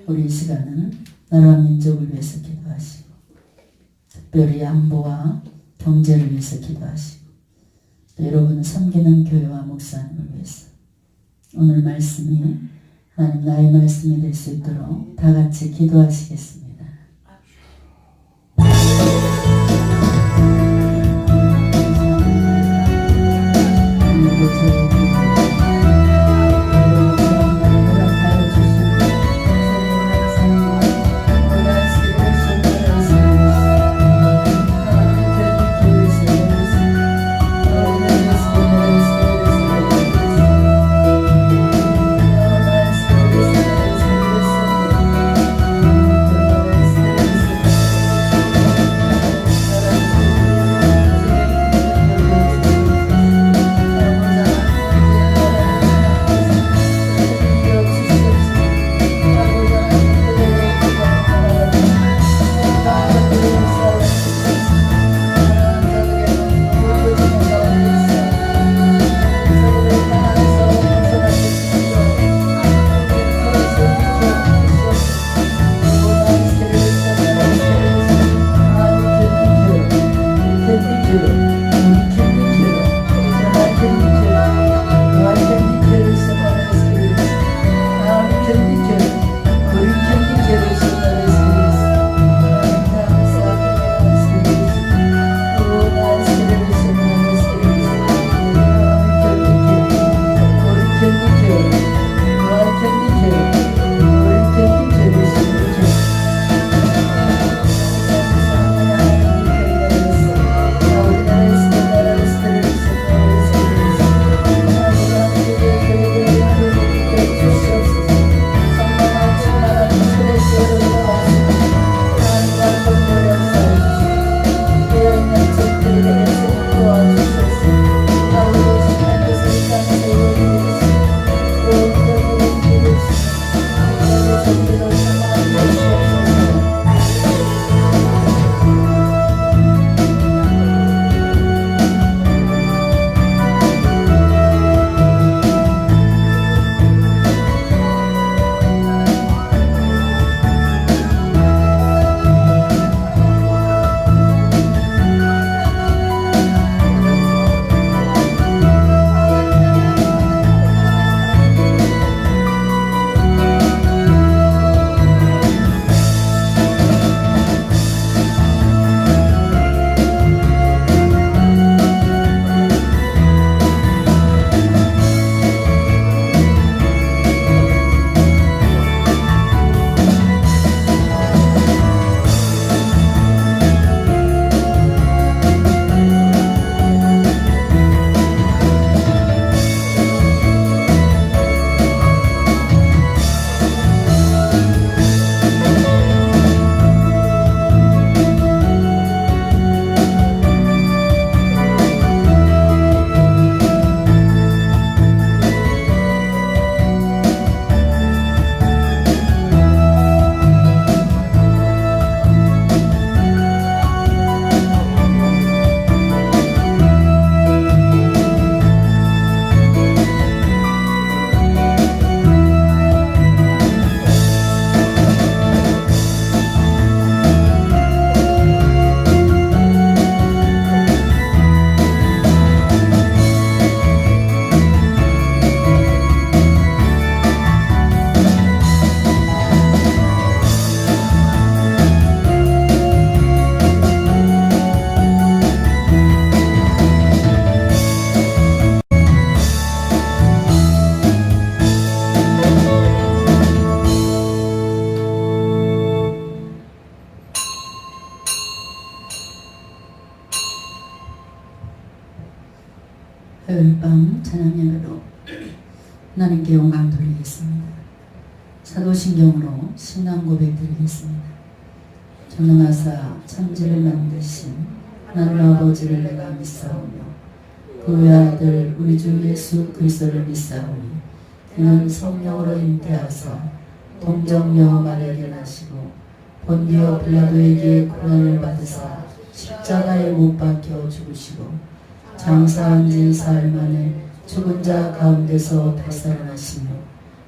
우리 이 시간은 나라와 민족을 위해서 기도하시고 특별히 안보와 경제를 위해서 기도하시고 또 여러분을 섬기는 교회와 목사님을 위해서 오늘 말씀이 하나님 나의 말씀이 될 수 있도록 다 같이 기도하시겠습니다. 오늘 밤 찬양 예배로 하나님께 영광 돌리겠습니다. 사도신경으로 신앙 고백 드리겠습니다. 전능하사 천지를 만드신 하나님 아버지를 내가 믿사오며 그 외아들 우리 주 예수 그리스도를 믿사오니 그는 성령으로 잉태하사 동정녀 마리아에게 나시고 본디오 빌라도에게 고난을 받으사 십자가에 못 박혀 죽으시고 장사한 지 사흘 만에 죽은 자 가운데서 발살하시며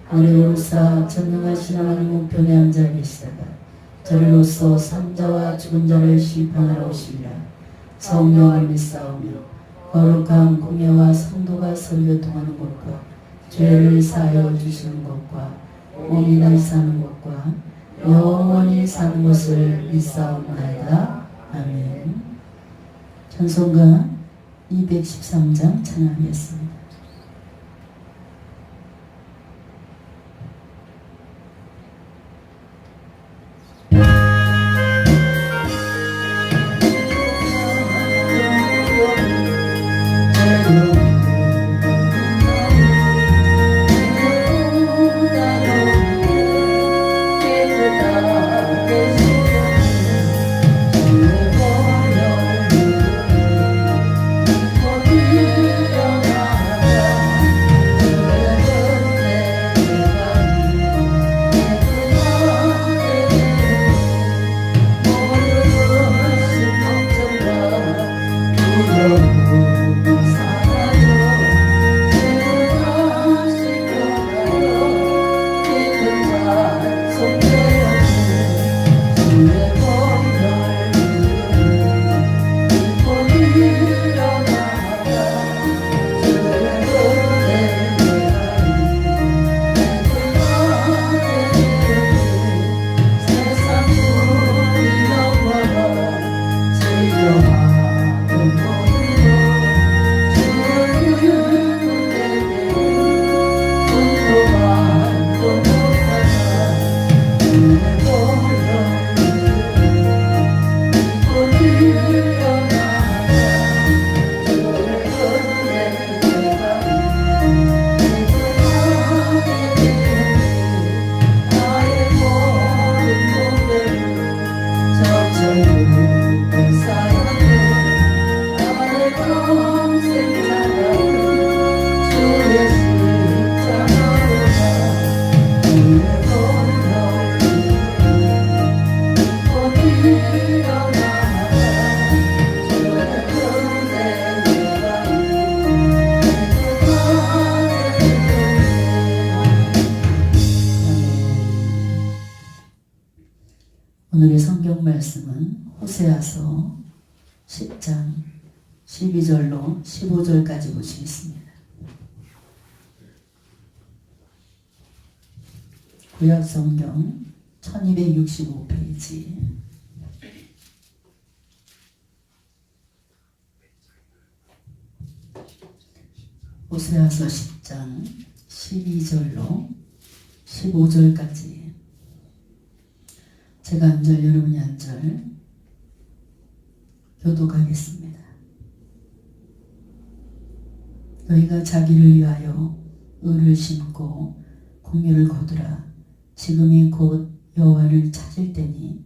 하늘에 오르사 전능하신 하나님 우편에 앉아 계시다가 저리로서 산자와 죽은 자를 심판하러 오시리라. 성령을 믿사오며 거룩한 공예와 성도가 설교통하는 것과 죄를 사하여 주시는 것과 몸이 날 사는 것과 영원히 사는 것을 믿사옵나이다. 아멘. 찬송가 213장 찬양하겠습니다. 오늘의 성경 말씀은 호세아서 10장 12절로 15절까지 보시겠습니다. 구약 성경 1265페이지 호세아서 10장 12절로 15절까지 제가 한 절 여러분이 한 절 교독하겠습니다. 너희가 자기를 위하여 의를 심고 공유를 거두라. 지금이 곧 여호와를 찾을 때니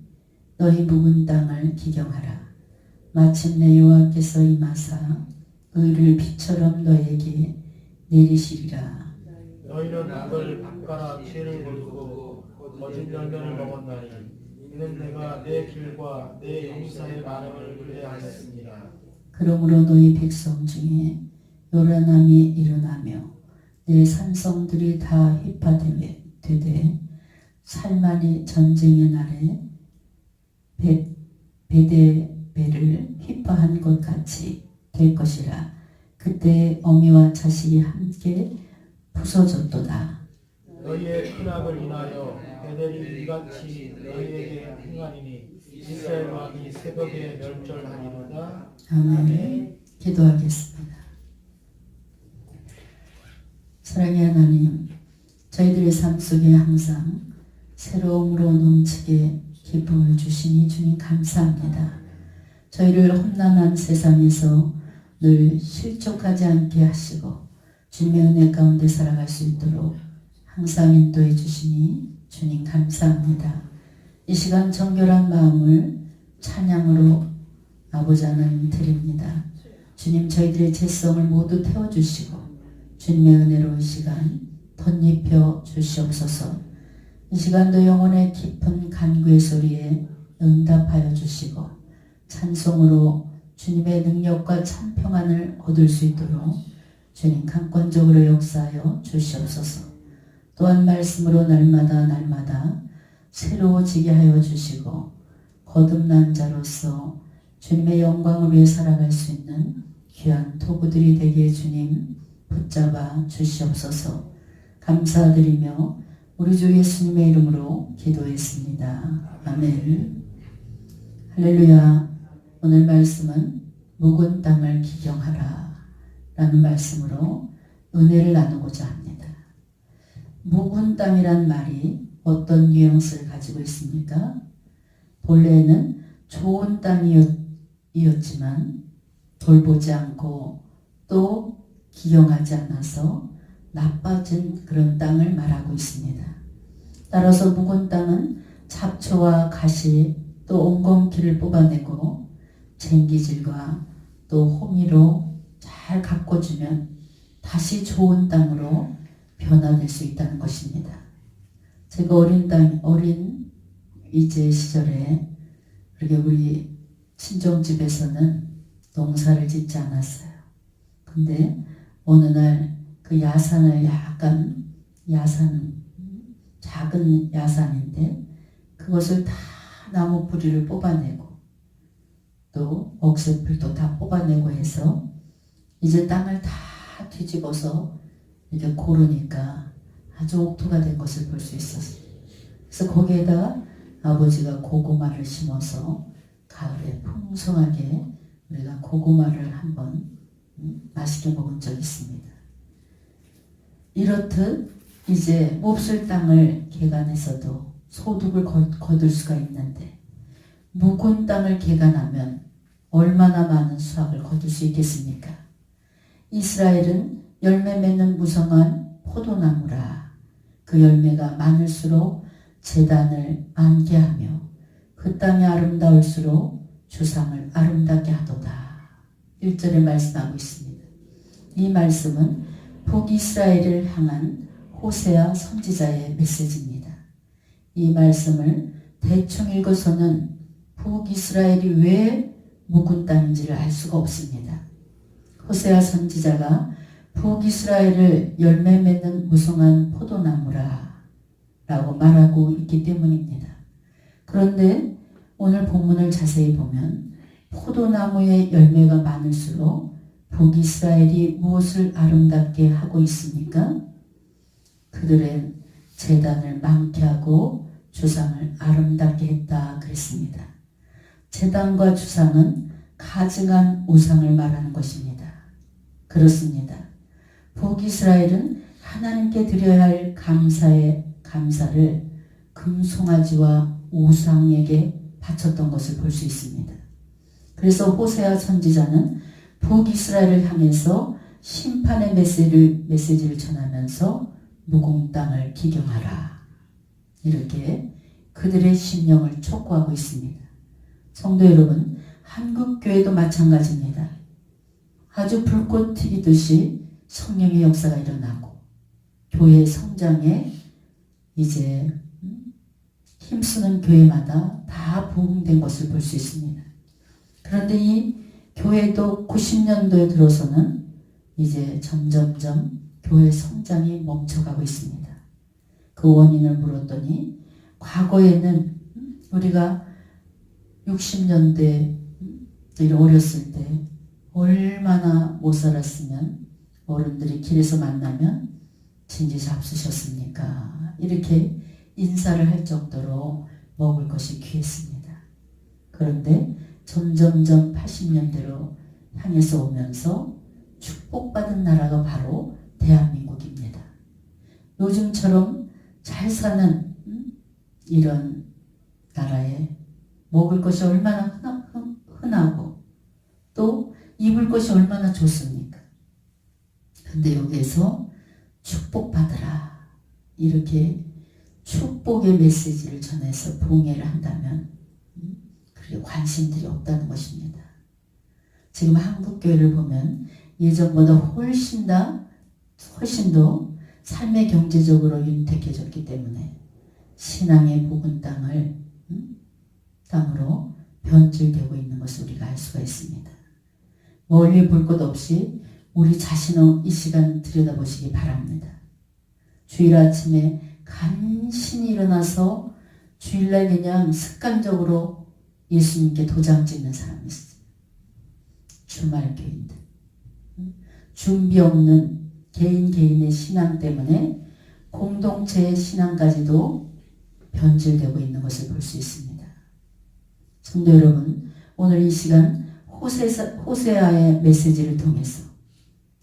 너희 묵은 땅을 기경하라. 마침내 여호와께서 임하사 의를 비처럼 너희에게 내리시리라. 너희는 악을 닦아라. 죄를 거두고 거짓 열매를 먹었나니 이는 내가 내 길과 내 용사의 말음을 의뢰하였습니다. 그러므로 너희 백성 중에 요란함이 일어나며 내 산성들이 다 휘파되되 살만이 전쟁의 날에 베데베를 휘파한 것 같이 될 것이라. 그때 어미와 자식이 함께 부서졌도다. 너희의 큰 악을 인하여 베델이 이같이 너희에게 행하리니 이스라엘 왕이 새벽에 멸절하리로다. 아멘. 기도하겠습니다. 사랑의 하나님, 저희들의 삶 속에 항상 새로움으로 넘치게 기쁨을 주시니 주님 감사합니다. 저희를 험난한 세상에서 늘 실족하지 않게 하시고 주님의 은혜 가운데 살아갈 수 있도록 항상 인도해 주시니 주님 감사합니다. 이 시간 정결한 마음을 찬양으로 아버지 하나님 드립니다. 주님 저희들의 죄성을 모두 태워주시고 주님의 은혜로 이 시간 덧입혀 주시옵소서. 이 시간도 영혼의 깊은 간구의 소리에 응답하여 주시고 찬송으로 주님의 능력과 참 평안을 얻을 수 있도록 주님 강권적으로 역사하여 주시옵소서. 또한 말씀으로 날마다 새로워지게 하여 주시고 거듭난 자로서 주님의 영광을 위해 살아갈 수 있는 귀한 도구들이 되게 주님 붙잡아 주시옵소서. 감사드리며 우리 주 예수님의 이름으로 기도했습니다. 아멘. 할렐루야. 오늘 말씀은 묵은 땅을 기경하라 라는 말씀으로 은혜를 나누고자 합니다. 묵은 땅이란 말이 어떤 뉘앙스를 가지고 있습니까? 본래는 좋은 땅이었지만 돌보지 않고 또 기경하지 않아서 나빠진 그런 땅을 말하고 있습니다. 따라서 묵은 땅은 잡초와 가시 또 옹검키를 뽑아내고 쟁기질과 또 호미로 잘 가꿔주면 다시 좋은 땅으로 변화될 수 있다는 것입니다. 제가 어린 이제 시절에 그렇게 우리 친정집에서는 농사를 짓지 않았어요. 근데 어느 날 그 야산을 작은 야산인데 그것을 다 나무 뿌리를 뽑아내고 또 억새풀도 다 뽑아내고 해서 이제 땅을 다 뒤집어서 이렇게 고르니까 아주 옥토가 된 것을 볼 수 있었어요. 그래서 거기에다가 아버지가 고구마를 심어서 가을에 풍성하게 우리가 고구마를 한번 맛있게 먹은 적이 있습니다. 이렇듯 이제 몹쓸 땅을 개간해서도 소득을 거둘 수가 있는데 묵은 땅을 개간하면 얼마나 많은 수확을 거둘 수 있겠습니까? 이스라엘은 열매 맺는 무성한 포도나무라. 그 열매가 많을수록 제단을 많게 하며 그 땅이 아름다울수록 주상을 아름답게 하도다. 1절에 말씀하고 있습니다. 이 말씀은 북이스라엘을 향한 호세아 선지자의 메시지입니다. 이 말씀을 대충 읽어서는 북이스라엘이 왜 묵은 땅인지를 알 수가 없습니다. 호세아 선지자가 북이스라엘을 열매 맺는 무성한 포도나무라 라고 말하고 있기 때문입니다. 그런데 오늘 본문을 자세히 보면 포도나무의 열매가 많을수록 북이스라엘이 무엇을 아름답게 하고 있습니까? 그들의 제단을 많게 하고 주상을 아름답게 했다 그랬습니다. 제단과 주상은 가증한 우상을 말하는 것입니다. 그렇습니다. 북이스라엘은 하나님께 드려야 할 감사를 금송아지와 우상에게 바쳤던 것을 볼 수 있습니다. 그래서 호세아 선지자는 북이스라엘을 향해서 심판의 메시지를 전하면서 묵은 땅을 기경하라. 이렇게 그들의 심령을 촉구하고 있습니다. 성도 여러분, 한국교회도 마찬가지입니다. 아주 불꽃 튀기듯이 성령의 역사가 일어나고 교회 성장에 이제 힘쓰는 교회마다 다 부흥된 것을 볼 수 있습니다. 그런데 이 교회도 90년도에 들어서는 이제 점점점 교회 성장이 멈춰가고 있습니다. 그 원인을 물었더니 과거에는 우리가 60년대 어렸을 때 얼마나 못 살았으면 어른들이 길에서 만나면 진지 잡수셨습니까? 이렇게 인사를 할 정도로 먹을 것이 귀했습니다. 그런데 점점점 80년대로 향해서 오면서 축복받은 나라가 바로 대한민국입니다. 요즘처럼 잘 사는 이런 나라에 먹을 것이 얼마나 흔하고 또 입을 것이 얼마나 좋습니까? 근데 여기에서 축복받으라 이렇게 축복의 메시지를 전해서 봉해를 한다면 그렇게 관심들이 없다는 것입니다. 지금 한국교회를 보면 예전보다 훨씬 더 삶의 경제적으로 윤택해졌기 때문에 신앙의 묵은 땅으로 변질되고 있는 것을 우리가 알 수가 있습니다. 멀리 볼 것 없이 우리 자신을 이 시간 들여다보시기 바랍니다. 주일 아침에 간신히 일어나서 주일날 그냥 습관적으로 예수님께 도장 찍는 사람이 있어요. 주말 교인들. 준비 없는 개인의 신앙 때문에 공동체의 신앙까지도 변질되고 있는 것을 볼 수 있습니다. 성도 여러분, 오늘 이 시간 호세아의 메시지를 통해서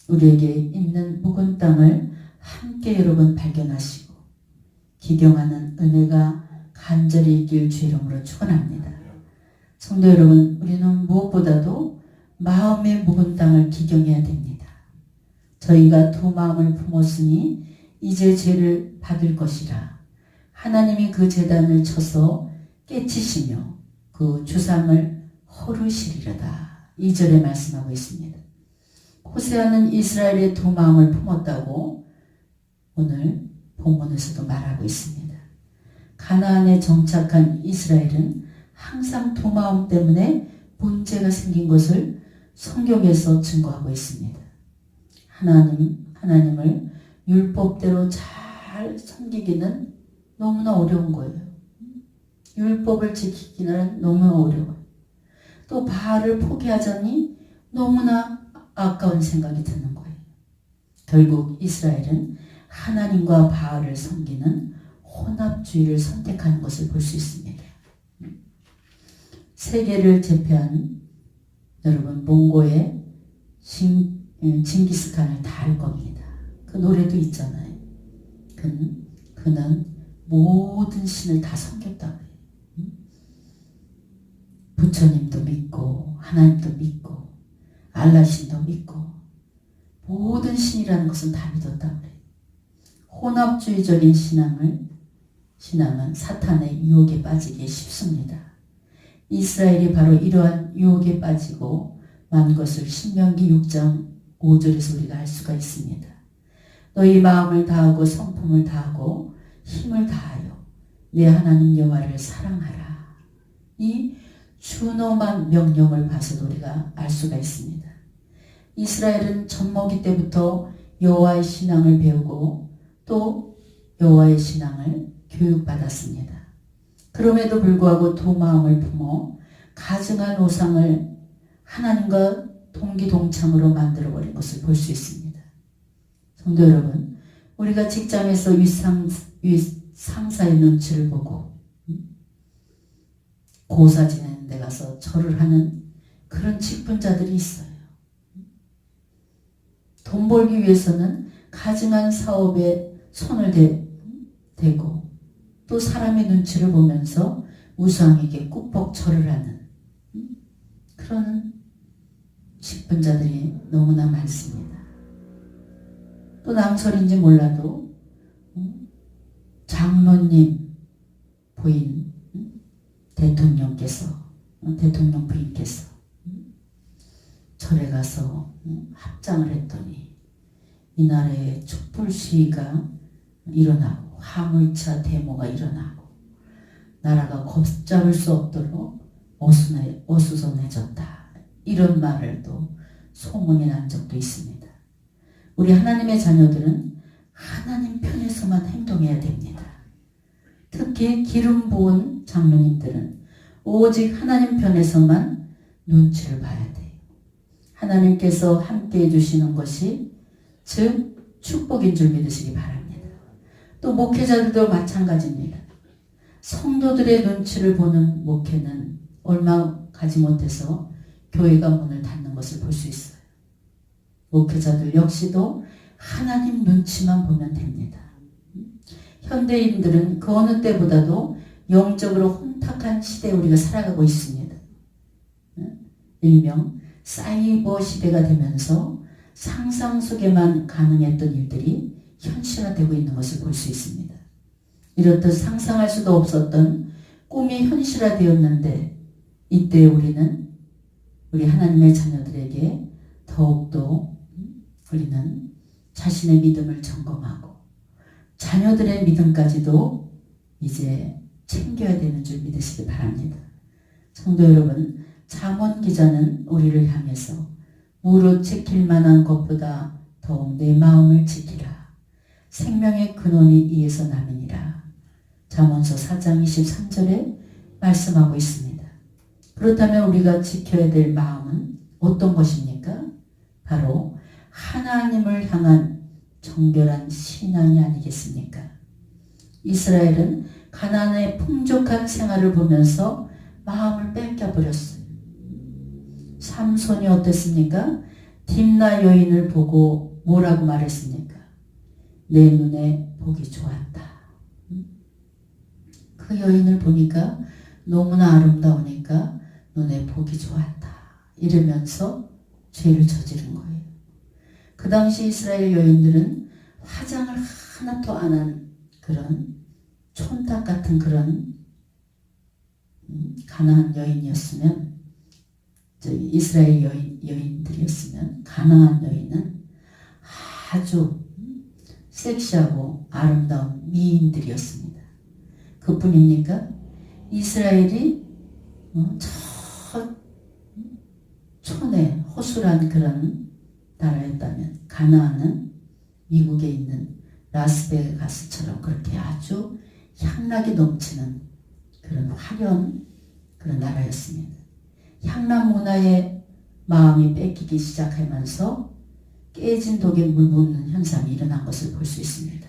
우리에게 있는 묵은 땅을 함께 여러분 발견하시고 기경하는 은혜가 간절히 있길 주 이름으로 축원합니다. 성도 여러분, 우리는 무엇보다도 마음의 묵은 땅을 기경해야 됩니다. 저희가 두 마음을 품었으니 이제 죄를 받을 것이라. 하나님이 그 제단을 쳐서 깨치시며 그 주상을 허르시리로다. 2절에 말씀하고 있습니다. 호세아는 이스라엘의 두 마음을 품었다고 오늘 본문에서도 말하고 있습니다. 가나안에 정착한 이스라엘은 항상 두 마음 때문에 문제가 생긴 것을 성경에서 증거하고 있습니다. 하나님을 율법대로 잘 섬기기는 너무나 어려운 거예요. 율법을 지키기는 너무 어려워요. 또 바알을 포기하자니 너무나 아까운 생각이 드는 거예요. 결국 이스라엘은 하나님과 바알을 섬기는 혼합주의를 선택하는 것을 볼 수 있습니다. 세계를 제패한 여러분 몽고의 징기스칸을 다 알 겁니다. 그 노래도 있잖아요. 그는 모든 신을 다 섬겼다고 해요. 부처님도 믿고 하나님도 믿고 알라신도 믿고 모든 신이라는 것은 다 믿었다고 해요. 혼합주의적인 신앙은 사탄의 유혹에 빠지기 쉽습니다. 이스라엘이 바로 이러한 유혹에 빠지고 만 것을 신명기 6장 5절에서 우리가 알 수가 있습니다. 너희 마음을 다하고 성품을 다하고 힘을 다하여 내 하나님 여호와를 사랑하라. 이 준엄한 명령을 봐서 우리가 알 수가 있습니다. 이스라엘은 젖먹이 때부터 여호와의 신앙을 배우고 또 여호와의 신앙을 교육받았습니다. 그럼에도 불구하고 두 마음을 품어 가증한 우상을 하나님과 동기동창으로 만들어버린 것을 볼 수 있습니다. 성도 여러분, 우리가 직장에서 상사의 눈치를 보고 고사 지내는 데 가서 절을 하는 그런 직분자들이 있어요. 돈 벌기 위해서는 가증한 사업에 손을 대고 또 사람의 눈치를 보면서 우상에게 꾹벅 절을 하는 그런 직분자들이 너무나 많습니다. 또 낭설인지 몰라도 장로님 부인 대통령 부인께서 절에 가서 합장을 했더니 이 나라에 촛불 시위가 일어나고 화물차 데모가 일어나고 나라가 걷잡을 수 없도록 어수선해졌다. 이런 말을 또 소문이 난 적도 있습니다. 우리 하나님의 자녀들은 하나님 편에서만 행동해야 됩니다. 특히 기름 부은 장로님들은 오직 하나님 편에서만 눈치를 봐야 돼요. 하나님께서 함께 해주시는 것이 즉 축복인 줄 믿으시기 바랍니다. 또 목회자들도 마찬가지입니다. 성도들의 눈치를 보는 목회는 얼마 가지 못해서 교회가 문을 닫는 것을 볼 수 있어요. 목회자들 역시도 하나님 눈치만 보면 됩니다. 현대인들은 그 어느 때보다도 영적으로 혼탁한 시대에 우리가 살아가고 있습니다. 일명 사이버 시대가 되면서 상상 속에만 가능했던 일들이 현실화되고 있는 것을 볼 수 있습니다. 이렇듯 상상할 수도 없었던 꿈이 현실화되었는데 이때 우리 하나님의 자녀들에게 더욱더 우리는 자신의 믿음을 점검하고 자녀들의 믿음까지도 이제 챙겨야 되는 줄 믿으시기 바랍니다. 성도 여러분, 잠언 기자는 우리를 향해서 무릇 지킬 만한 것보다 더욱 내 마음을 지키라. 생명의 근원이 이에서 남이니라. 잠언서 4장 23절에 말씀하고 있습니다. 그렇다면 우리가 지켜야 될 마음은 어떤 것입니까? 바로 하나님을 향한 정결한 신앙이 아니겠습니까? 이스라엘은 가나안의 풍족한 생활을 보면서 마음을 뺏겨버렸어요. 삼손이 어땠습니까? 딥나 여인을 보고 뭐라고 말했습니까? 내 눈에 보기 좋았다. 그 여인을 보니까 너무나 아름다우니까 눈에 보기 좋았다. 이러면서 죄를 저지른 거예요. 그 당시 이스라엘 여인들은 화장을 하나도 안 한 그런 촌탁 같은 그런 가나안 여인이었으면, 이스라엘 여인들이었으면 가나안 여인은 아주 섹시하고 아름다운 미인들이었습니다. 그뿐입니까? 이스라엘이 저 촌에 허술한 그런 나라였다면 가나안은 미국에 있는 라스베가스처럼 그렇게 아주 향락이 넘치는 그런 화려한 그런 나라였습니다. 향락 문화에 마음이 뺏기기 시작하면서 깨진 독에 물 붓는 현상이 일어난 것을 볼 수 있습니다.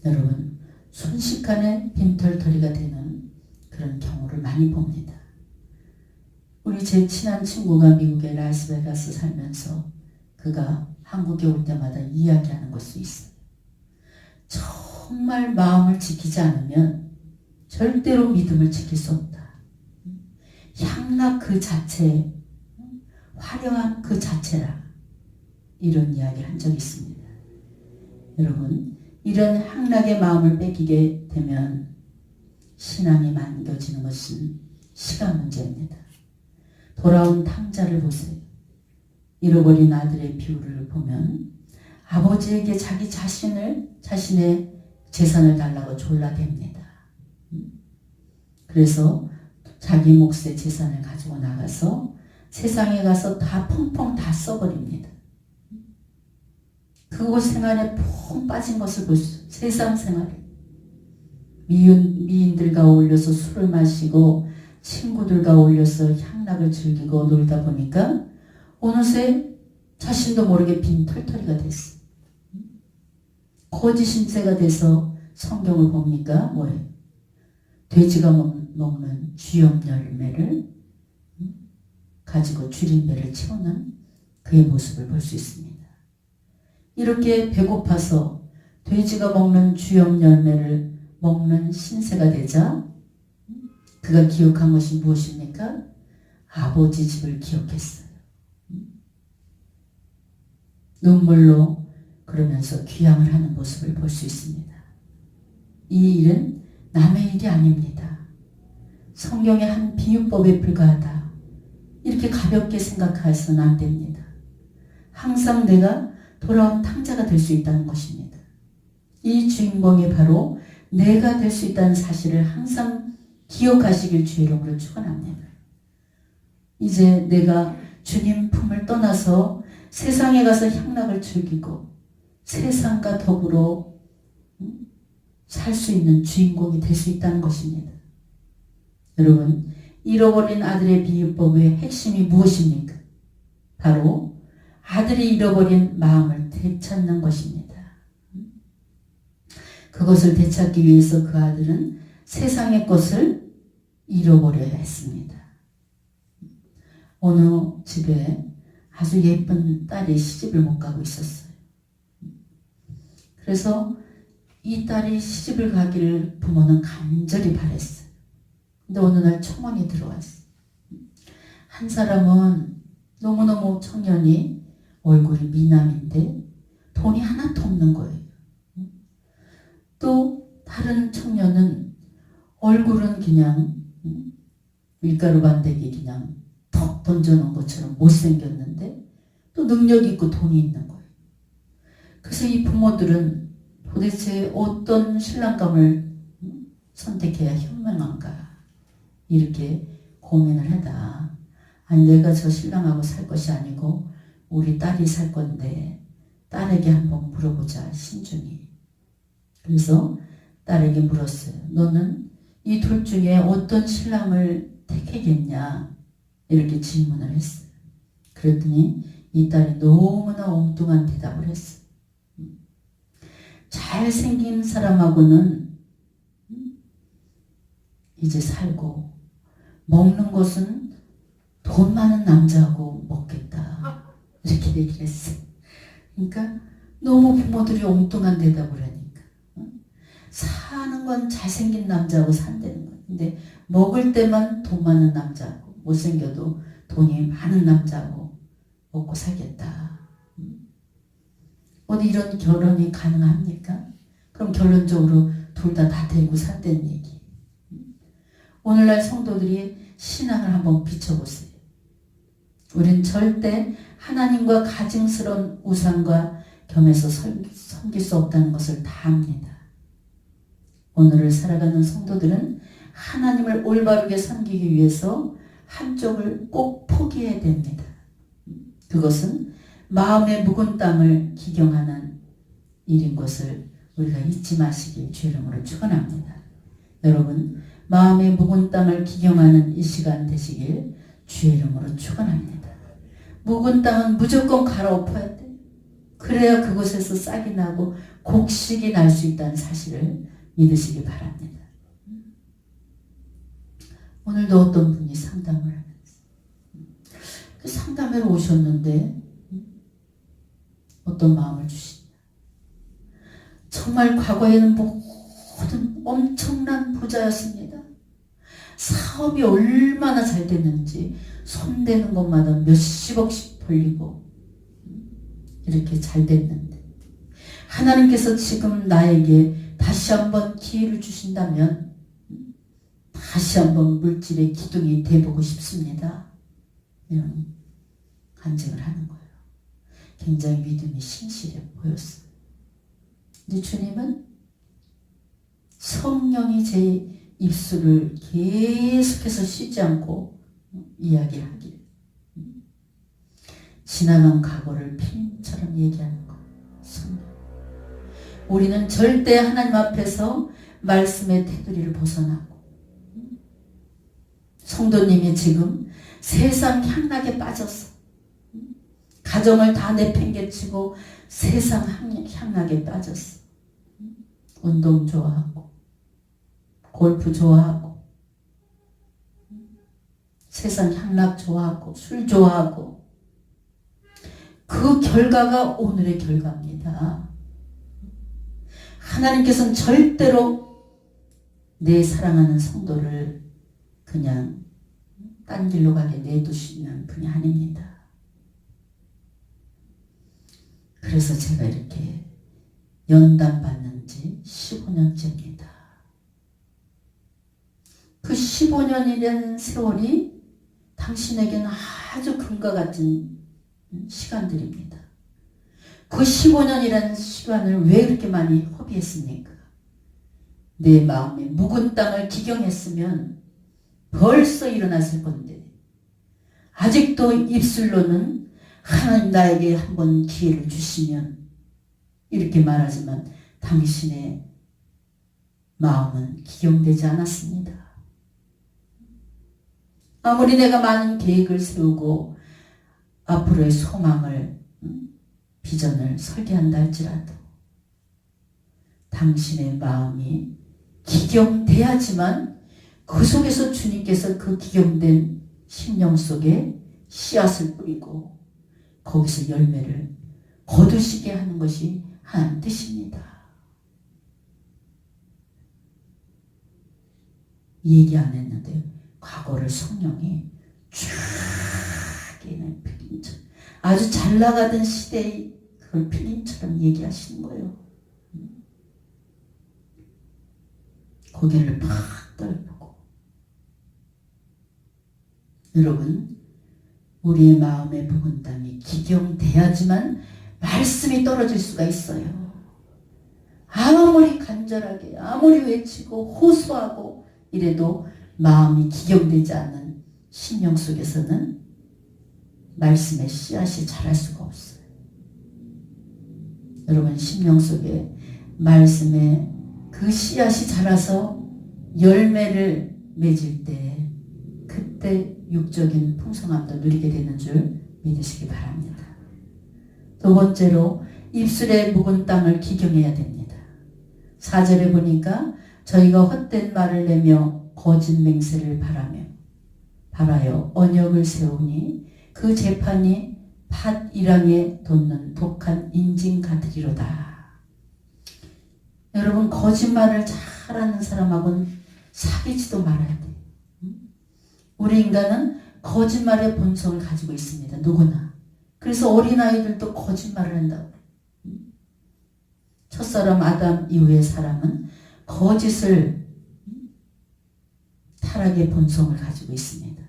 여러분, 순식간에 빈털터리가 되는 그런 경우를 많이 봅니다. 우리 제 친한 친구가 미국의 라스베가스 살면서 그가 한국에 올 때마다 이야기하는 것도 있어요. 정말 마음을 지키지 않으면 절대로 믿음을 지킬 수 없다. 향락 그 자체, 화려한 그 자체라. 이런 이야기를 한 적이 있습니다. 여러분, 이런 향락의 마음을 뺏기게 되면 신앙이 망가지는 것은 시간 문제입니다. 돌아온 탕자를 보세요. 잃어버린 아들의 비유를 보면 아버지에게 자신의 재산을 달라고 졸라댑니다. 그래서 자기 몫의 재산을 가지고 나가서 세상에 가서 다 펑펑 다 써버립니다. 그곳 생활에 푹 빠진 것을 볼 수, 세상 생활에 미인들과 어울려서 술을 마시고 친구들과 어울려서 향락을 즐기고 놀다 보니까 어느새 자신도 모르게 빈털터리가 됐어. 거짓 신세가 돼서 성경을 봅니까? 뭐예요? 돼지가 먹는 쥐염 열매를 가지고 줄임배를 채우는 그의 모습을 볼 수 있습니다. 이렇게 배고파서 돼지가 먹는 쥐염 열매를 먹는 신세가 되자 그가 기억한 것이 무엇입니까? 아버지 집을 기억했어요. 눈물로 그러면서 귀향을 하는 모습을 볼 수 있습니다. 이 일은 남의 일이 아닙니다. 성경의 한 비유법에 불과하다. 이렇게 가볍게 생각해서는 안 됩니다. 항상 내가 돌아온 탕자가 될 수 있다는 것입니다. 이 주인공이 바로 내가 될 수 있다는 사실을 항상 기억하시길 주의 이름으로 축원합니다. 이제 내가 주님 품을 떠나서 세상에 가서 향락을 즐기고 세상과 더불어 살 수 있는 주인공이 될 수 있다는 것입니다. 여러분, 잃어버린 아들의 비유법의 핵심이 무엇입니까? 바로 아들이 잃어버린 마음을 되찾는 것입니다. 그것을 되찾기 위해서 그 아들은 세상의 것을 잃어버려야 했습니다. 어느 집에 아주 예쁜 딸이 시집을 못 가고 있었어요. 그래서 이 딸이 시집을 가기를 부모는 간절히 바랬어요. 근데 어느 날 청혼이 들어왔어요. 한 사람은 너무너무 청년이 얼굴이 미남인데 돈이 하나도 없는 거예요. 또 다른 청년은 얼굴은 그냥 밀가루 반대기 그냥 턱 던져놓은 것처럼 못생겼는데 또 능력 있고 돈이 있는 거예요. 그래서 이 부모들은 도대체 어떤 신랑감을 선택해야 현명한가 이렇게 고민을 하다. 아니 내가 저 신랑하고 살 것이 아니고 우리 딸이 살 건데 딸에게 한번 물어보자 신중히. 그래서 딸에게 물었어요. 너는 이 둘 중에 어떤 신랑을 택하겠냐 이렇게 질문을 했어요. 그랬더니 이 딸이 너무나 엉뚱한 대답을 했어요. 잘생긴 사람하고는 이제 살고 먹는 것은 돈 많은 남자하고 먹겠다 이렇게 얘기를 했어요. 그러니까 너무 부모들이 엉뚱한 대답을 하니까 사는 건 잘생긴 남자하고 산다는 거예요. 근데 먹을 때만 돈 많은 남자하고 못생겨도 돈이 많은 남자하고 먹고 살겠다. 어디 이런 결혼이 가능합니까? 그럼 결론적으로 둘 다 데리고 산다는 얘기. 오늘날 성도들이 신앙을 한번 비춰보세요. 우린 절대 하나님과 가증스러운 우상과 겸해서 섬길 수 없다는 것을 다 압니다. 오늘을 살아가는 성도들은 하나님을 올바르게 섬기기 위해서 한쪽을 꼭 포기해야 됩니다. 그것은 마음의 묵은 땅을 기경하는 일인 것을 우리가 잊지 마시길 주의 이름으로 축원합니다. 여러분 마음의 묵은 땅을 기경하는 이 시간 되시길 주의 이름으로 축원합니다. 묵은 땅은 무조건 갈아엎어야 돼요. 그래야 그곳에서 싹이 나고 곡식이 날 수 있다는 사실을 믿으시기 바랍니다. 오늘도 어떤 분이 상담을 하면서 그 상담회로 오셨는데 어떤 마음을 주시냐. 정말 과거에는 모든 엄청난 부자였습니다. 사업이 얼마나 잘 됐는지 손대는 것마다 몇십억씩 벌리고 이렇게 잘 됐는데 하나님께서 지금 나에게 다시 한번 기회를 주신다면 다시 한번 물질의 기둥이 돼보고 싶습니다. 이런 간증을 하는 거예요. 굉장히 믿음이 신실해 보였어요. 근데 주님은 성령이 제 입술을 계속해서 쉬지 않고 이야기하길 지나간 과거를 피임처럼 얘기하는 거예요. 성령. 우리는 절대 하나님 앞에서 말씀의 테두리를 벗어나고 성도님이 지금 세상 향락에 빠져서 가정을 다 내팽개치고 세상 향락에 빠졌어. 운동 좋아하고 골프 좋아하고 세상 향락 좋아하고 술 좋아하고 그 결과가 오늘의 결과입니다. 하나님께서는 절대로 내 사랑하는 성도를 그냥 딴 길로 가게 내두시는 분이 아닙니다. 그래서 제가 이렇게 연단 받는 지 15년째입니다. 그 15년이라는 세월이 당신에게는 아주 금과 같은 시간들입니다. 그 15년이라는 시간을 왜 그렇게 많이 허비했습니까? 내 마음에 묵은 땅을 기경했으면 벌써 일어났을 건데 아직도 입술로는 하나님 나에게 한번 기회를 주시면 이렇게 말하지만 당신의 마음은 기경되지 않았습니다. 아무리 내가 많은 계획을 세우고 앞으로의 소망을 비전을 설계한다 할지라도 당신의 마음이 기경돼야지만 그 속에서 주님께서 그 기경된 심령 속에 씨앗을 뿌리고 거기서 열매를 거두시게 하는 것이 하나님 뜻입니다. 얘기 안 했는데 과거를 성령이 쫙 필름처럼. 아주 잘 나가던 시대의 그걸 필름처럼 얘기하시는 거예요. 고개를 팍 떨고. 여러분, 우리의 마음의 묵은 땅이 기경돼야지만 말씀이 떨어질 수가 있어요. 아무리 간절하게, 아무리 외치고 호소하고 이래도 마음이 기경되지 않는 심령 속에서는 말씀의 씨앗이 자랄 수가 없어요. 여러분, 심령 속에 말씀의 그 씨앗이 자라서 열매를 맺을 때 그때 육적인 풍성함도 누리게 되는 줄 믿으시기 바랍니다. 두 번째로 입술의 묵은 땅을 기경해야 됩니다. 4절에 보니까 저희가 헛된 말을 내며 거짓 맹세를 바라여 언역을 세우니 그 재판이 팥이랑에 돋는 독한 인징 같으리로다. 여러분, 거짓말을 잘하는 사람하고는 사귀지도 말아야 돼요. 우리 인간은 거짓말의 본성을 가지고 있습니다. 누구나. 그래서 어린아이들도 거짓말을 한다고. 첫사람 아담 이후의 사람은 거짓을 타락의 본성을 가지고 있습니다.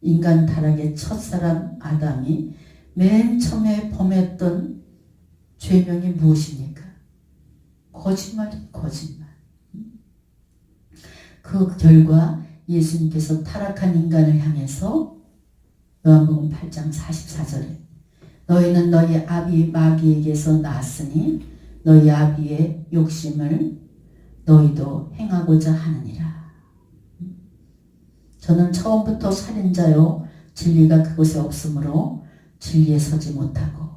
인간 타락의 첫사람 아담이 맨 처음에 범했던 죄명이 무엇입니까? 거짓말이 거짓말. 그 결과 예수님께서 타락한 인간을 향해서 요한복음 8장 44절에 너희는 너희 아비 마귀에게서 났으니 너희 아비의 욕심을 너희도 행하고자 하느니라. 저는 처음부터 살인자요 진리가 그곳에 없으므로 진리에 서지 못하고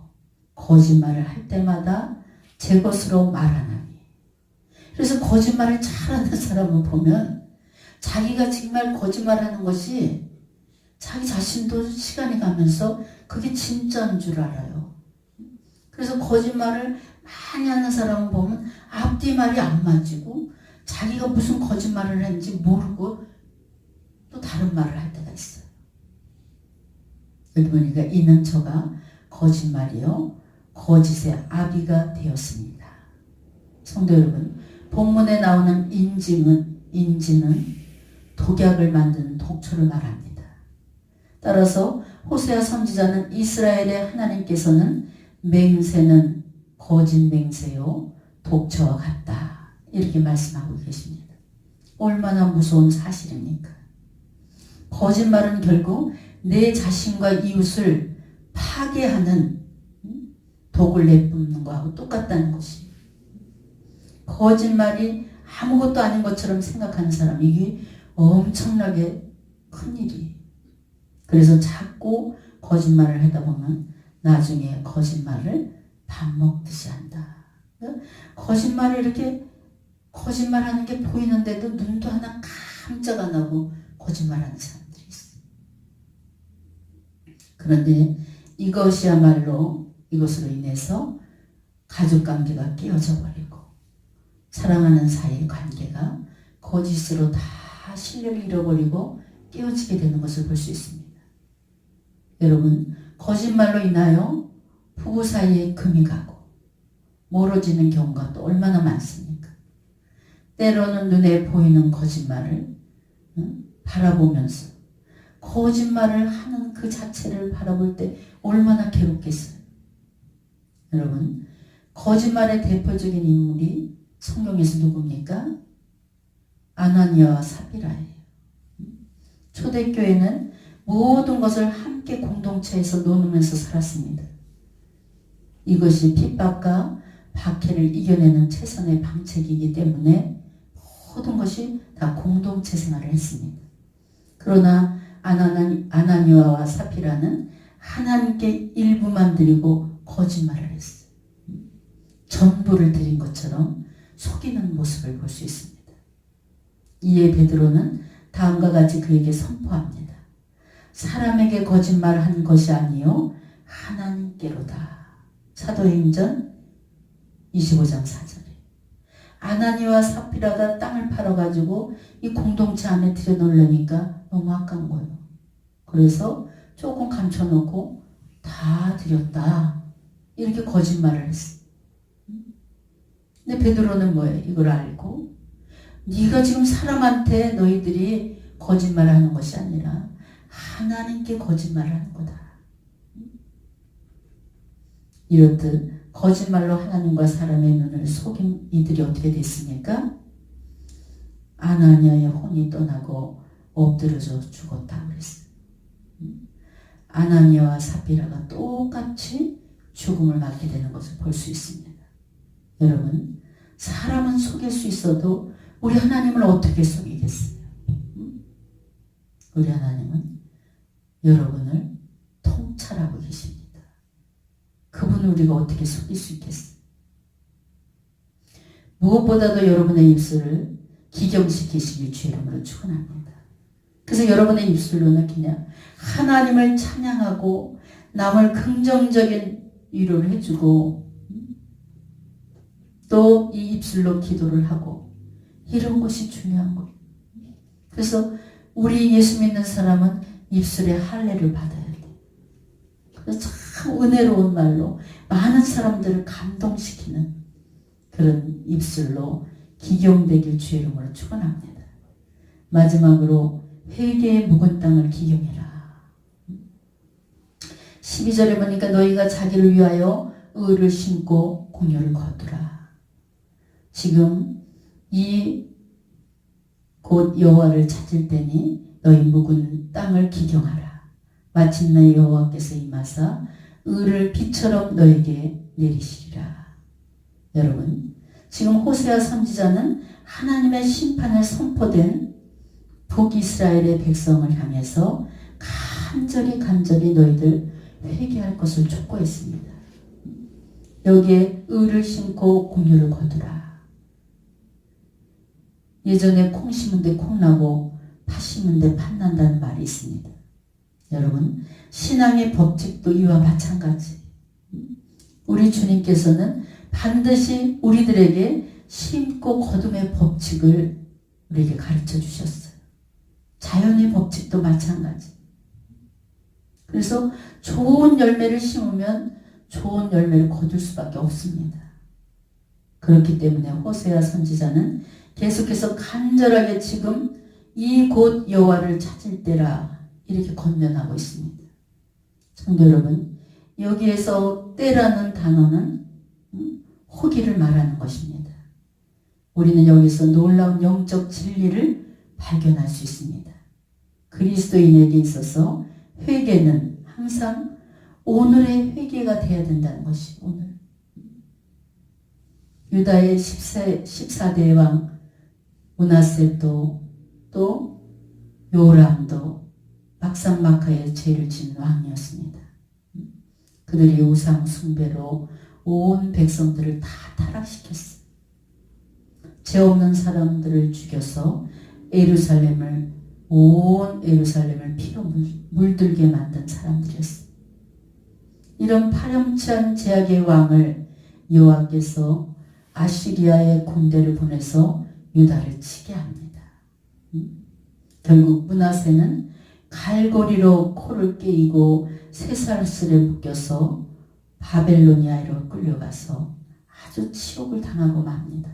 거짓말을 할 때마다 제 것으로 말하나니. 그래서 거짓말을 잘하는 사람을 보면 자기가 정말 거짓말하는 것이 자기 자신도 시간이 가면서 그게 진짜인 줄 알아요. 그래서 거짓말을 많이 하는 사람을 보면 앞뒤 말이 안 맞고 자기가 무슨 거짓말을 했는지 모르고 또 다른 말을 할 때가 있어요. 여기 보니까 이는 저가 거짓말이요 거짓의 아비가 되었습니다. 성도 여러분, 본문에 나오는 인지는 독약을 만드는 독초를 말합니다. 따라서 호세아 선지자는 이스라엘의 하나님께서는 맹세는 거짓 맹세요 독초와 같다 이렇게 말씀하고 계십니다. 얼마나 무서운 사실입니까? 거짓말은 결국 내 자신과 이웃을 파괴하는 독을 내뿜는 거하고 똑같다는 것이. 거짓말이 아무것도 아닌 것처럼 생각하는 사람, 이게 엄청나게 큰일이에요. 그래서 자꾸 거짓말을 하다 보면 나중에 거짓말을 밥 먹듯이 한다. 거짓말을 이렇게 거짓말하는 게 보이는데도 눈도 하나 깜짝 안 하고 거짓말하는 사람들이 있어요. 그런데 이것이야말로 이것으로 인해서 가족관계가 깨어져 버리고 사랑하는 사이의 관계가 거짓으로 다 신뢰를 잃어버리고 깨어지게 되는 것을 볼 수 있습니다. 여러분, 거짓말로 인하여 부부 사이에 금이 가고 멀어지는 경우가 또 얼마나 많습니까? 때로는 눈에 보이는 거짓말을 바라보면서 거짓말을 하는 그 자체를 바라볼 때 얼마나 괴롭겠어요. 여러분, 거짓말의 대표적인 인물이 성경에서 누굽니까? 아나니아와 삽비라예요. 초대교회는 모든 것을 함께 공동체에서 나누면서 살았습니다. 이것이 핍박과 박해를 이겨내는 최선의 방책이기 때문에 모든 것이 다 공동체 생활을 했습니다. 그러나 아나니아와 삽비라는 하나님께 일부만 드리고 거짓말을 했어요. 전부를 드린 것처럼 속이는 모습을 볼 수 있습니다. 이에 베드로는 다음과 같이 그에게 선포합니다. 사람에게 거짓말한 것이 아니요 하나님께로다. 사도행전 25장 4절에 아나니와 삽비라가 땅을 팔아가지고 이 공동체 안에 들여놓으려니까 너무 아까운 거예요. 그래서 조금 감춰놓고 다 드렸다. 이렇게 거짓말을 했어. 근데 베드로는 뭐예요? 이걸 알고 네가 지금 사람한테 너희들이 거짓말을 하는 것이 아니라 하나님께 거짓말을 하는 거다. 이렇듯 거짓말로 하나님과 사람의 눈을 속인 이들이 어떻게 됐습니까? 아나니아의 혼이 떠나고 엎드려져 죽었다 그랬어요. 아나니아와 삽비라가 똑같이 죽음을 맞게 되는 것을 볼 수 있습니다. 여러분, 사람은 속일 수 있어도 우리 하나님을 어떻게 속이겠어요? 우리 하나님은 여러분을 통찰하고 계십니다. 그분을 우리가 어떻게 속일 수 있겠어요? 무엇보다도 여러분의 입술을 기경시키시길 주 이름으로 축원합니다. 그래서 여러분의 입술로는 그냥 하나님을 찬양하고 남을 긍정적인 위로를 해주고 또 이 입술로 기도를 하고 이런 것이 중요한 거예요. 그래서 우리 예수 믿는 사람은 입술에 할례를 받아야 돼요. 그래서 참 은혜로운 말로 많은 사람들을 감동시키는 그런 입술로 기경되길 주의 이름으로 축원합니다. 마지막으로 회개의 묵은 땅을 기경해라. 12절에 보니까 너희가 자기를 위하여 의를 심고 공효를 거두라. 지금 이 곧 여호와를 찾을 때니 너희 묵은 땅을 기경하라. 마침내 여호와께서 임하사 의를 비처럼 너에게 내리시리라. 여러분, 지금 호세아 선지자는 하나님의 심판을 선포된 북이스라엘의 백성을 향해서 간절히 너희들 회개할 것을 촉구했습니다. 여기에 의를 심고 공효를 거두라. 예전에 콩 심은데 콩 나고 팥 심은데 팥 난다는 말이 있습니다. 여러분, 신앙의 법칙도 이와 마찬가지. 우리 주님께서는 반드시 우리들에게 심고 거둠의 법칙을 우리에게 가르쳐 주셨어요. 자연의 법칙도 마찬가지. 그래서 좋은 열매를 심으면 좋은 열매를 거둘 수밖에 없습니다. 그렇기 때문에 호세아 선지자는 계속해서 간절하게 지금 이 곧 여호와를 찾을 때라 이렇게 권면하고 있습니다. 성도 여러분, 여기에서 때라는 단어는 호기를 말하는 것입니다. 우리는 여기서 놀라운 영적 진리를 발견할 수 있습니다. 그리스도인에게 있어서 회개는 항상 오늘의 회개가 되어야 된다는 것이 오늘. 유다의 14대 왕 므낫세도 또 요람도 막상막하의 죄를 지은 왕이었습니다. 그들이 우상 숭배로 온 백성들을 다 타락시켰어요. 죄 없는 사람들을 죽여서 온 예루살렘을 피로 물들게 만든 사람들이었어요. 이런 파렴치한 제약의 왕을 여호와께서 아시리아의 군대를 보내서 유다를 치게 합니다. 결국 므낫세는 갈고리로 코를 깨이고 쇠사슬에 묶여서 바벨로니아로 끌려가서 아주 치욕을 당하고 맙니다.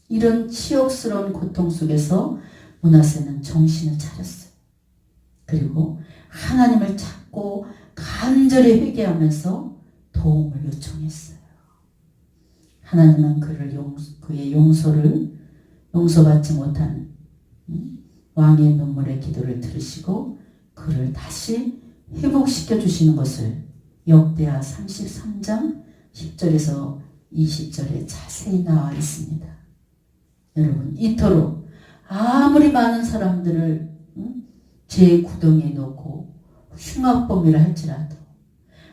이런 치욕스러운 고통 속에서 므낫세는 정신을 차렸어요. 그리고 하나님을 찾고 간절히 회개하면서 도움을 요청했어요. 하나님은 그의 용서받지 못한 왕의 눈물의 기도를 들으시고 그를 다시 회복시켜 주시는 것을 역대하 33장 10절에서 20절에 자세히 나와 있습니다. 여러분, 이토록 아무리 많은 사람들을 죄의 구덩이에 놓고 흉악범이라 할지라도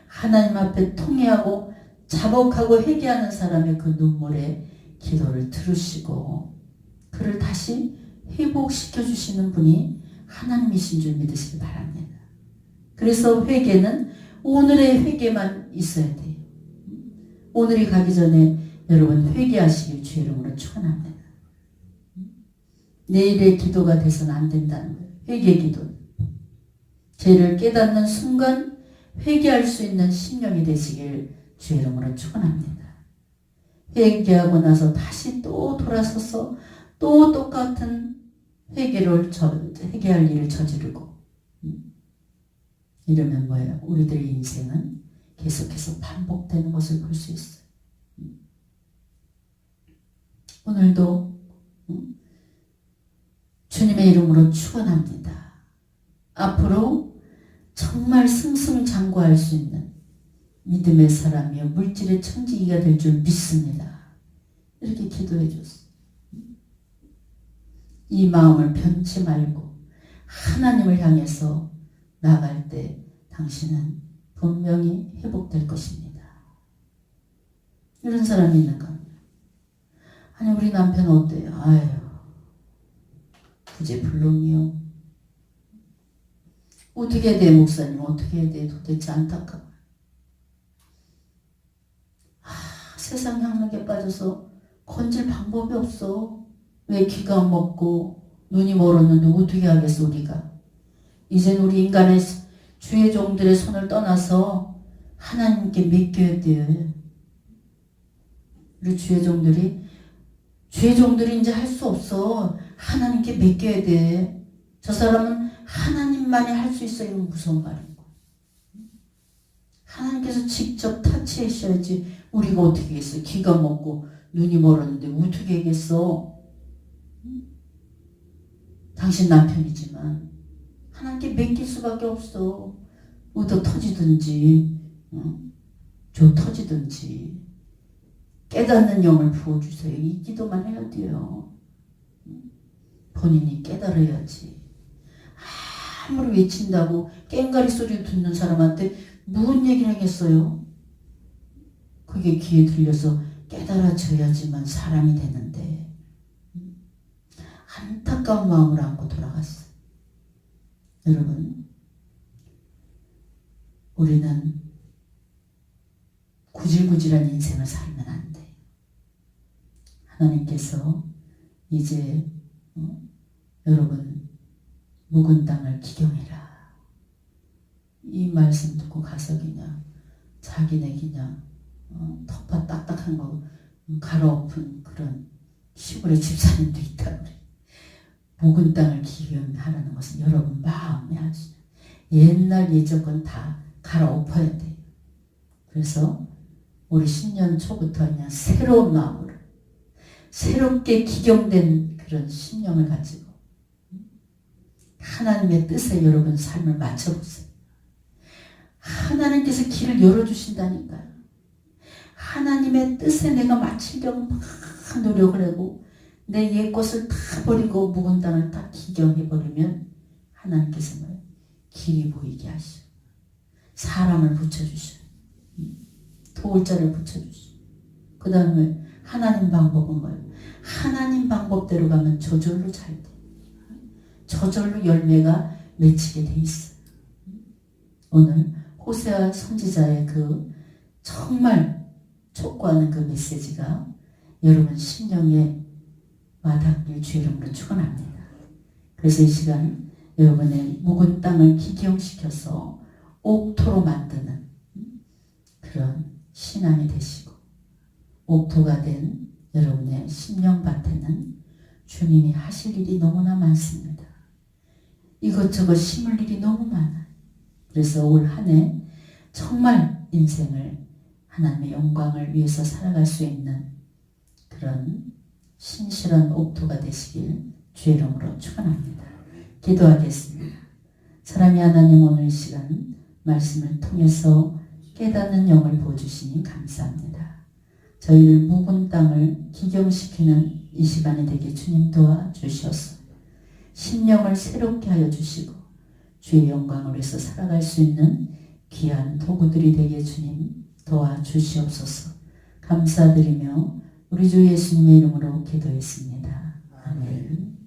하나님 앞에 통회하고 자복하고 회개하는 사람의 그 눈물의 기도를 들으시고 그를 다시 회복시켜 주시는 분이 하나님이신 줄 믿으시기 바랍니다. 그래서 회개는 오늘의 회개만 있어야 돼요. 오늘이 가기 전에 여러분 회개하시길 주의 이름으로 축원합니다. 내일의 기도가 돼서는 안 된다는 거예요. 회개 기도. 죄를 깨닫는 순간 회개할 수 있는 심령이 되시길 주의 이름으로 축원합니다. 회개하고 나서 다시 또 돌아서서 또 똑같은 회개할 일을 저지르고 이러면 뭐예요? 우리들의 인생은 계속해서 반복되는 것을 볼 수 있어요. 오늘도 주님의 이름으로 축원합니다. 앞으로 정말 승승장구할 수 있는 믿음의 사람이요 물질의 천지기가 될 줄 믿습니다. 이렇게 기도해 줬어요. 이 마음을 변치 말고 하나님을 향해서 나갈 때 당신은 분명히 회복될 것입니다. 이런 사람이 있는가? 아니 우리 남편 어때요? 아유 부재불능이요. 어떻게 해야 돼 목사님? 어떻게 해야 돼? 도대체 안타까워. 세상 향락에 빠져서 건질 방법이 없어. 왜 귀가 먹고 눈이 멀었는데 어떻게 하겠어 우리가. 이젠 우리 인간의 주의 종들의 손을 떠나서 하나님께 맡겨야 돼. 우리 주의 종들이 이제 할 수 없어. 하나님께 맡겨야 돼. 저 사람은 하나님만이 할 수 있어. 이건 무서운 말이고. 하나님께서 직접 타치하셔야지 우리가 어떻게 하겠어. 귀가 먹고 눈이 멀었는데 어떻게 하겠어. 당신 남편이지만 하나님께 맡길 수밖에 없어. 얻어 터지든지 줘 터지든지 깨닫는 영을 부어주세요. 이 기도만 해야 돼요. 본인이 깨달아야지. 아무리 외친다고 깽가리 소리 듣는 사람한테 무슨 얘기를 하겠어요? 그게 귀에 들려서 깨달아져야지만 사람이 되는데 안타까운 마음을 안고 돌아갔어요. 여러분 우리는 구질구질한 인생을 살면 안 돼요. 하나님께서 이제 여러분 묵은 땅을 기경해라. 이 말씀 듣고 가서 그냥 자기네 그냥 텃밭 딱딱한 거 갈아엎은 그런 시골의 집사님도 있다 그래. 묵은 땅을 기경하라는 것은 여러분 마음에 아주 옛날 예적은 다 갈아엎어야 돼요. 그래서 우리 신년 초부터 그냥 새로운 마음으로 새롭게 기경된 그런 신령을 가지고 하나님의 뜻에 여러분 삶을 맞춰보세요. 하나님께서 길을 열어주신다니까요. 하나님의 뜻에 내가 맞추려고 막 노력을 하고 내 옛 것을 다 버리고 묵은 땅을 다 기경해버리면 하나님께서 뭐예요? 길이 보이게 하시오. 사람을 붙여주시오. 도울자를 붙여주시오. 그 다음에 하나님 방법은 뭐예요? 하나님 방법대로 가면 저절로 잘 돼. 저절로 열매가 맺히게 돼 있어요. 오늘 호세아 선지자의 그 정말 촉구하는 그 메시지가 여러분 심령에 와닿길 주의 이름으로 축원합니다. 그래서 이 시간 여러분의 묵은 땅을 기경시켜서 옥토로 만드는 그런 신앙이 되시고 옥토가 된 여러분의 심령밭에는 주님이 하실 일이 너무나 많습니다. 이것저것 심을 일이 너무 많아요. 그래서 올 한 해 정말 인생을 하나님의 영광을 위해서 살아갈 수 있는 그런 신실한 옥토가 되시길 주의 이름으로 축원합니다. 기도하겠습니다. 사랑의 하나님 오늘 이 시간 말씀을 통해서 깨닫는 영을 부어주시니 감사합니다. 저희를 묵은 땅을 기경시키는 이 시간이 되게 주님 도와주시옵소서. 심령을 새롭게 하여 주시고 주의 영광을 위해서 살아갈 수 있는 귀한 도구들이 되게 주님 도와주시옵소서. 감사드리며 우리 주 예수님의 이름으로 기도했습니다. 아멘.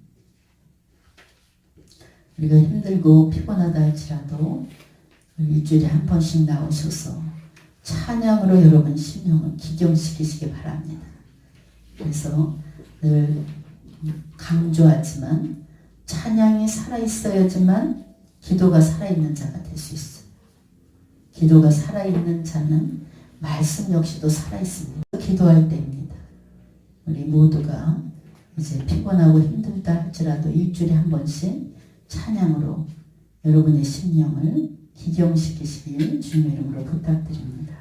우리가 힘들고 피곤하다 할지라도 일주일에 한 번씩 나오셔서 찬양으로 여러분 심령을 기경시키시기 바랍니다. 그래서 늘 강조하지만 찬양이 살아있어야지만 기도가 살아있는 자가 될 수 있어요. 기도가 살아있는 자는 말씀 역시도 살아있습니다. 기도할 때입니다. 우리 모두가 이제 피곤하고 힘들다 할지라도 일주일에 한 번씩 찬양으로 여러분의 심령을 기경시키시길 주님의 이름으로 부탁드립니다.